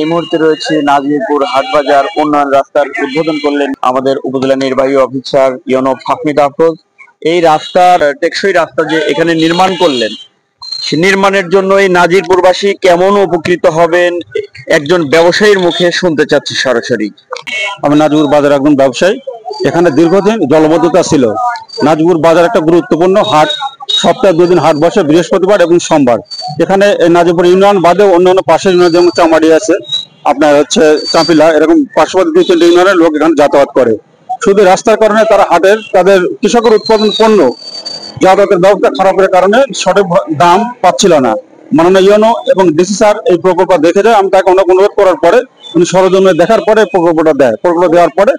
এই মুহূর্তে রয়েছে নাজিরপুর হাটবাজার উন্নয়ন রাস্তার উদ্বোধন করলেন আমাদের উপজেলা নির্বাহী অফিসার ইউনুস হাফিজ আফরোজ। এই রাস্তার টেকসই রাস্তা যে এখানে নির্মাণ করলেন, সে নির্মাণের জন্য এই নাজিরপুরবাসী কেমন উপকৃত হবেন একজন ব্যবসায়ীর মুখে শুনতে চাচ্ছি সরাসরি। আমি নাজিরপুর বাজার একজন ব্যবসায়ী। এখানে দীর্ঘদিন জলবদ্ধতা ছিল। নাজিরপুর বাজার একটা গুরুত্বপূর্ণ হাট, সপ্তাহে 2 দিন হাট বসে, বৃহস্পতিবার এবং সোমবার। এখানে নাজিরপুর ইউনিয়ন বাদে অন্যান্য পাশের ইউনিয়ন যেমন চামারি আছে, আপনার হচ্ছে চাঁপিলা, এরকম পার্শ্ববর্তী 2-3 ইউনিয়নের লোক এখানে যাতায়াত করে। শুধু রাস্তার কারণে তারা হাটের তাদের কৃষকের উৎপাদন পণ্য যাতায়াতের ব্যবস্থা খারাপের কারণে সঠিক দাম পাচ্ছিল না। মাননীয় ইউনো এবং ডিসি স্যার এই প্রকল্প দেখে যায়। আমি তাকে অনেক অনুরোধ করার পরে উনি সরজমিনে দেখার পরে প্রকল্পটা দেয়। প্রকল্প দেওয়ার পরে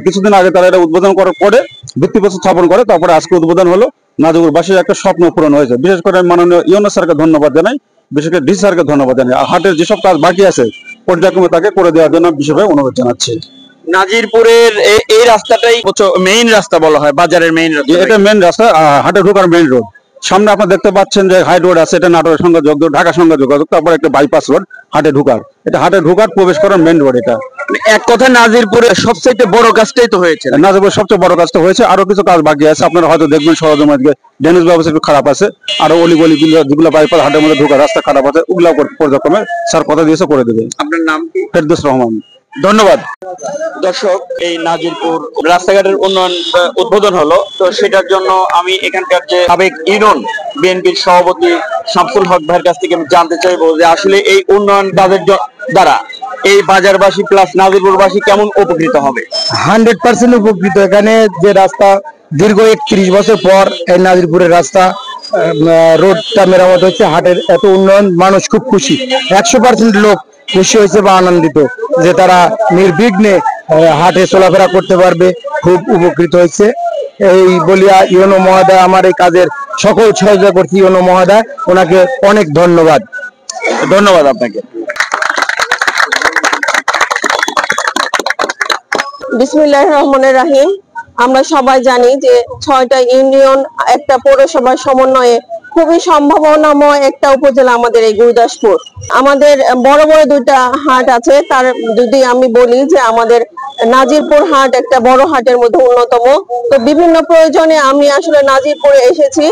কিছুদিন আগে তারা এটা উদ্বোধন করার পরে ভিত্তিপ্রস্তর স্থাপন করে, তারপরে আজকে উদ্বোধন হলো। নাজিরপুরবাসীর একটা স্বপ্ন পূরণ হয়েছে। বিশেষ করে মাননীয় ইউনো স্যারকে ধন্যবাদ জানাই, বিশেষ করে ডিসি স্যারকে ধন্যবাদ জানাই। হাটের যেসব কাজ বাকি আছে পর্যায়ক্রমে তাকে করে দেওয়ার জন্য বিশেষভাবে অনুরোধ জানাচ্ছি। নাজিরপুরের এই রাস্তাটাই মেইন রাস্তা বলা হয়, বাজারের মেইন রাস্তা। এটা মেইন রাস্তা, হাটে ঢোকার মেইন রোড। সামনে আপনারা দেখতে পাচ্ছেন যে হাই রোড আছে, এটা নাটোরের সঙ্গে যোগাযোগ, ঢাকার সঙ্গে যোগাযোগ। তারপর একটা বাইপাস রোড হাটে ঢোকার, এটা হাটে ঢোকার প্রবেশ করার মেইন রোড। এটা এক কথা নাজিরপুরের সবচেয়ে বড় কাজটাই তো হয়েছে। নাজিরপুরের সবচেয়ে বড় কাজটা হয়েছে। আরো কিছু কাজ বাকি আছে, আপনারা হয়তো দেখবেন সরজমিনে ড্রেনেজ ব্যবস্থা একটু খারাপ আছে, আরো অলিগলি যেগুলো বাইপাস হাটের মধ্যে ঢোকার রাস্তা খারাপ আছে, ওগুলো পর্যায়ক্রমে স্যার কথা দিয়েছে করে দেবে। আপনার নাম কি? ফেরদৌস রহমান। ধন্যবাদ। দর্শক, এই নাজিরপুর রাস্তাঘাটের উন্নয়ন উদ্বোধন হলো, তো সেটার জন্য আমি এখানকার যে সাবেক ইউনিয়ন বিএনপির সভাপতি শামসুল হক ভাইয়ের কাছ থেকে আমি জানতে চাইবো যে আসলে এই উন্নয়ন কাজের দ্বারা এই বাজারবাসী প্লাস নাজিরপুরবাসী কেমন উপকৃত হবে। 100% উপকৃত। এখানে যে রাস্তা দীর্ঘ 31 বছর পর এই নাজিরপুরের রাস্তা রোডটা মেরামত হচ্ছে, হাটের এত উন্নয়ন, মানুষ খুব খুশি। 100% লোক খুশি হয়েছে বা আনন্দিত যে তারা নির্বিঘ্নে হাটে চলাফেরা করতে পারবে, খুব উপকৃত হয়েছে। এই বলিয়া ইউনো মহোদয় আমার এই কাজের সকল সহযোগিতা করছি। ইউনো মহোদয়, ওনাকে অনেক ধন্যবাদ। ধন্যবাদ আপনাকে। বিসমিল্লাহির রহমানির রহিম। আমরা সবাই জানি যে 6টা ইউনিয়ন একটা পৌরসভার সমন্বয়ে খুবই সম্ভাবনাময় একটা উপজেলা আমাদের এই গুরুদাসপুর। আমাদের বড় বড় 2টা হাট আছে, তার যদি আমি বলি যে আমাদের নাজিরপুর হাট একটা বড় হাটের মধ্যে অন্যতম। তো বিভিন্ন প্রয়োজনে আমি আসলে নাজিরপুরে এসেছি।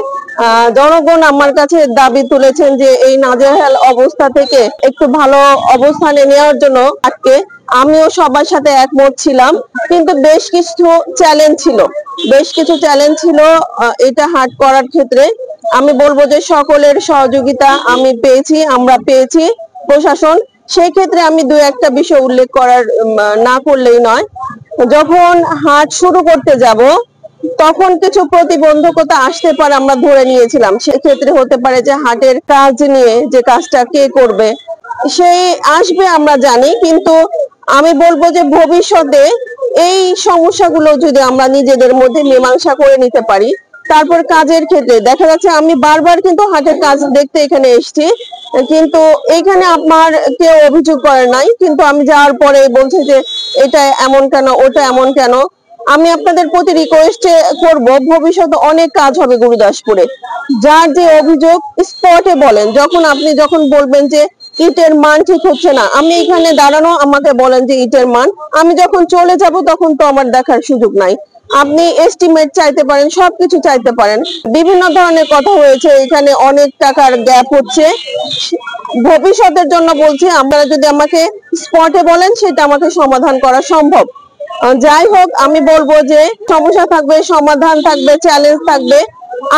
জনগণ আমার কাছে দাবি তুলেছেন যে এই নাজেহাল অবস্থা থেকে একটু ভালো অবস্থানে নেওয়ার জন্য হাটকে। আমিও সবার সাথে একমত ছিলাম, কিন্তু বেশ কিছু চ্যালেঞ্জ ছিল এটা হাট করার ক্ষেত্রে। আমি বলবো যে সকলের সহযোগিতা আমরা পেয়েছি প্রশাসন। সেই ক্ষেত্রে আমি 2-1টা বিষয় উল্লেখ না করলেই নয়। যখন হাট শুরু করতে যাব তখন কিছু প্রতিবন্ধকতা আসতে পারে, আমরা ধরে নিয়েছিলাম। সেক্ষেত্রে হতে পারে যে হাটের কাজ নিয়ে যে কাজটা কে করবে সেই আসবে, আমরা জানি। কিন্তু আমি বলবো যে ভবিষ্যতে এই সমস্যাগুলো যদি আমরা নিজেদের মধ্যে মীমাংসা করে নিতে পারি, তারপর কাজের ক্ষেত্রে দেখা যাচ্ছে আমি বারবার কিন্তু হাটের কাজ দেখতে এখানে এসেছি, কিন্তু এখানে আপনার কেউ অভিযোগ করে নাই। কিন্তু আমি যাওয়ার পরে বলছে যে এটা এমন কেন, ওটা এমন কেন। আমি আপনাদের প্রতি রিকোয়েস্ট করব, ভবিষ্যতে অনেক কাজ হবে গুরুদাসপুরে। যার যে অভিযোগ স্পটে বলেন। যখন বলবেন যে ইটের মান ঠিক হচ্ছে না, আমি এখানে দাঁড়ানো, আমাকে বলেন যে ইটের মান, আমি যখন চলে যাব তখন তো আমার দেখার সুযোগ নাই। আপনি এস্টিমেট চাইতে পারেন, সবকিছু চাইতে পারেন। বিভিন্ন ধরনের কথা হয়েছে, এখানে অনেক টাকার গ্যাপ হচ্ছে। ভবিষ্যতের জন্য বলছি, আপনারা যদি আমাকে স্পটে বলেন সেটা আমাকে সমাধান করা সম্ভব। যাই হোক, আমি বলবো যে সমস্যা থাকবে, সমাধান থাকবে, চ্যালেঞ্জ থাকবে,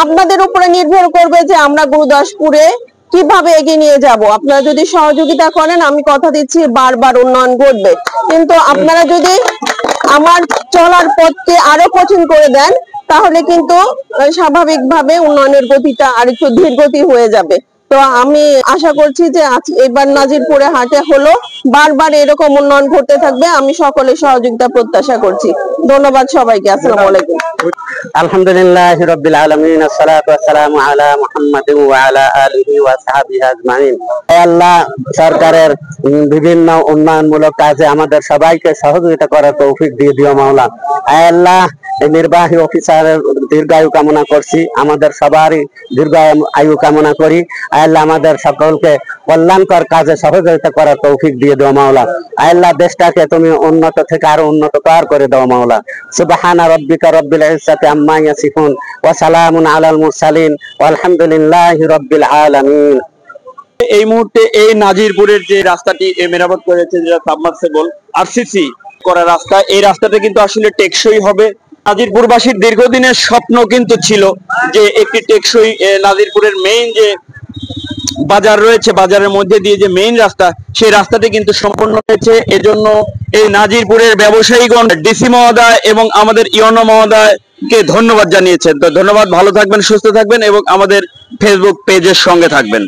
আপনাদের উপরে নির্ভর করবে যে আমরা গুরুদাসপুরে কিভাবে এগিয়ে নিয়ে যাব। আপনারা যদি সহযোগিতা করেন, আমি কথা দিচ্ছি বারবার উন্নয়ন ঘটবে। কিন্তু আপনারা যদি আমার চলার পথকে আরো কঠিন করে দেন, তাহলে কিন্তু স্বাভাবিকভাবে উন্নয়নের গতিটা আরেকটু ধীর গতি হয়ে যাবে। তো আমি আশা করছি যে এবার নাজিরপুরে হাটে হলো, বারবার এরকম উন্নয়ন ঘটতে থাকবে। আমি সকলের সহযোগিতা প্রত্যাশা করছি। ধন্যবাদ সবাইকে। আসসালামু আলাইকুম। আলহামদুলিল্লাহ রাব্বিল আলামিন, আসসালাতু ওয়াসসালামু আলা মুহাম্মাদিন ওয়া আলা আলিহি ওয়া সাহবিহি আজমাইন। হে আল্লাহ, সরকারের বিভিন্ন উন্নয়নমূলক কাজে আমাদের সবাইকে সহযোগিতা করার তৌফিক দিয়ে দিও মাওলা। হে আল্লাহ, এই নির্বাহী অফিসারের দীর্ঘায়ু কামনা করছি, আমাদের সবারই দীর্ঘায়ু কামনা করি। হে আল্লাহ, আমাদের সকলকে কল্যাণকর কাজে সহযোগিতা করার তৌফিক দিয়ে দাও মাওলা। হে আল্লাহ, দেশটাকে তুমি উন্নত থেকে আরো উন্নততর করে দাও মাওলা। সুবহানা রাব্বিকা রাব্বিল ইজ্জাতি আম্মা ইয়াসিফুন ওয়া সালামুন আলাল মুরসালিন ওয়ালহামদুলিল্লাহি রাব্বিল আলামিন। এই মুহূর্তে এই নাজিরপুরের যে রাস্তাটি মেরামত করেছে, যেটা সাবমার্সিবল আরসিসি করা রাস্তা, এই রাস্তাটা কিন্তু আসলে টেকসই হবে। নাজিরপুরবাসীর দীর্ঘদিনের স্বপ্ন কিন্তু ছিল যে একটি টেকসই নাজিরপুরের মেইন যে বাজার রয়েছে, বাজারের মধ্যে দিয়ে যে মেইন রাস্তা, সেই রাস্তাটি কিন্তু সম্পন্ন হয়েছে। এজন্য এই নাজিরপুরের ব্যবসায়ীগণ ডিসি মহোদয় এবং আমাদের ইওনো মহোদয়কে ধন্যবাদ জানিয়েছেন। তো ধন্যবাদ, ভালো থাকবেন, সুস্থ থাকবেন এবং আমাদের ফেসবুক পেজের সঙ্গে থাকবেন।